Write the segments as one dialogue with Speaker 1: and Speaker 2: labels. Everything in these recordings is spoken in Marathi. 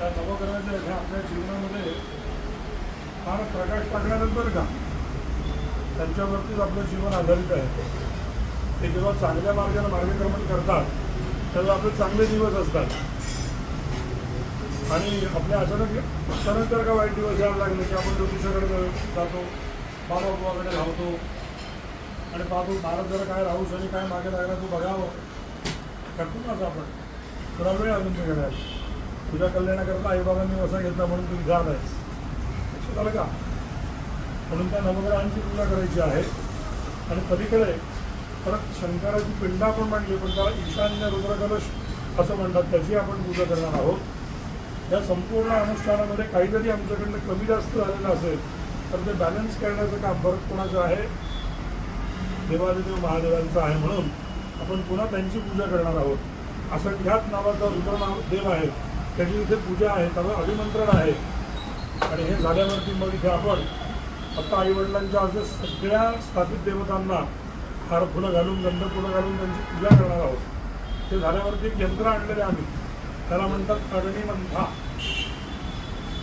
Speaker 1: त्या नवग्रहाच्या ह्या आपल्या जीवनामध्ये फार प्रकाश टाकण्यानंतर का त्यांच्यावरतीच आपलं जीवन आधारित आहे. ते जेव्हा चांगल्या मार्गाने मार्गक्रमण करतात तेव्हा आपले चांगले दिवस असतात आणि आपल्या अचानक जर का वाईट दिवस यायला लागले की आपण ज्योतिषाकडे जातो, बाबा बुवाकडे धावतो आणि पाहतो भारत जरा काय राहू आणि काय मागे लागला तू बघावं करतो ना असं आपण. थोडा वेळ अजून ते करायला तुझ्या कल्याणाकरता आईबाबांनी वसा घेतला म्हणून तू जात आहेस, लक्षात आलं का? म्हणून त्या नवग्रहांची पूजा करायची आहे. आणि पलीकडे परत शंकराची पिंड आपण मांडली, पण त्याला ईशान्य रुद्रकलश असं म्हणतात, त्याची आपण पूजा करणार आहोत. या संपूर्ण अनुष्ठानामध्ये काहीतरी आमच्याकडनं कमी जास्त झालेलं असेल तर ते बॅलन्स करण्याचं काम परत कोणाचं आहे? देवादिदेव महादेवांचं आहे. म्हणून आपण पुन्हा त्यांची पूजा करणार आहोत. असंख्यात नावाचा रुद्रनाव देव आहे, त्याची इथे पूजा आहे, त्याचं अभिमंत्रण आहे. आणि हे झाल्यावरती मग इथे आपण आता आईवडिलांच्या असे सगळ्या स्थापित देवतांना हार फुलं घालून गंध फुलं घालून त्यांची पूजा करणार आहोत. ते झाल्यावरती एक यंत्र आणलेले आम्ही, त्याला म्हणतात अग्निमंथा.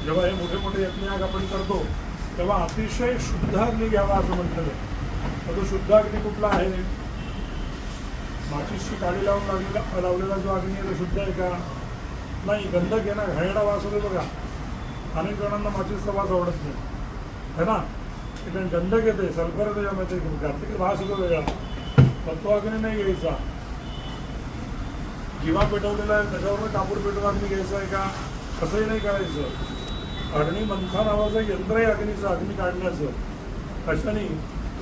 Speaker 1: जेव्हा हे मोठे मोठे यज्ञयाग आपण करतो तेव्हा अतिशय शुद्ध अग्नी घ्यावा असं म्हटलेलं. तो शुद्ध अग्नी कुठला आहे? माचीसची काडी लावून लावलेला जो अग्नी आहे तो शुद्ध आहे का? नाही. गंधक आहे ना, घाणेरडा वास होतो बघा. अनेक जणांना माचीसचा वास आवडत नाही है ना, कारण गंधक येते, सल्फर त्याच्यामध्ये कार्तिक वास होतो वेगळा. पण तो अग्नी नाही घ्यायचा. जिवा पेटवलेला आहे त्याच्यावर कापूर पेटवून अग्नी घ्यायचा आहे का? असंही नाही करायचं. अग्निमंथा नावाचं यंत्र आहे अग्नीचं, अग्नी काढण्याचं. कशाने?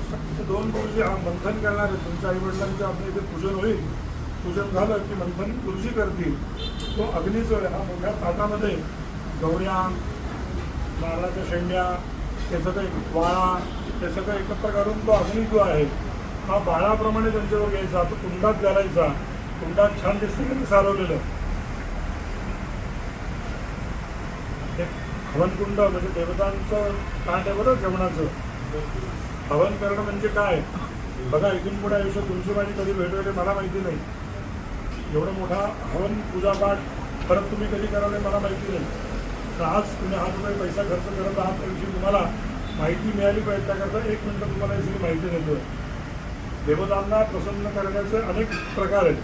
Speaker 1: फक्त 2 गुरुजी मंथन करणार आहे. तुमच्या आईवडिलांचं आपल्या इथे पूजन होईल, पूजन झालं की मंथन गुरुजी करतील. तो अग्नीचं हा मोठ्या ताटामध्ये गवऱ्या, नारळाच्या शेंड्या, हे सगळं वाळा, हे सगळं एकत्र करून तो अग्नी जो आहे हा बाळाप्रमाणे त्यांच्यावर घ्यायचा, तो कुंडात घालायचा. कुंडात छान दिसते की सारवलेलं एक हवनकुंड म्हणजे देवतांचं ताट आहे बरं जेवणाचं. हवन करणं म्हणजे काय बघा, इथून पुढे आयुष्यात तुमची माझी कधी भेट वगैरे मला माहिती नाही. एवढा मोठा हवन पूजापाठ परत तुम्ही कधी कराल मला माहिती नाही. तर आज तुम्ही हा रुपये पैसा खर्च करत आहात त्याविषयी तुम्हाला माहिती मिळाली पाहिजे. त्याकरता 1 मिनिट तुम्हाला ही सगळी माहिती देतो. देवतांना प्रसन्न करण्याचे अनेक प्रकार आहेत.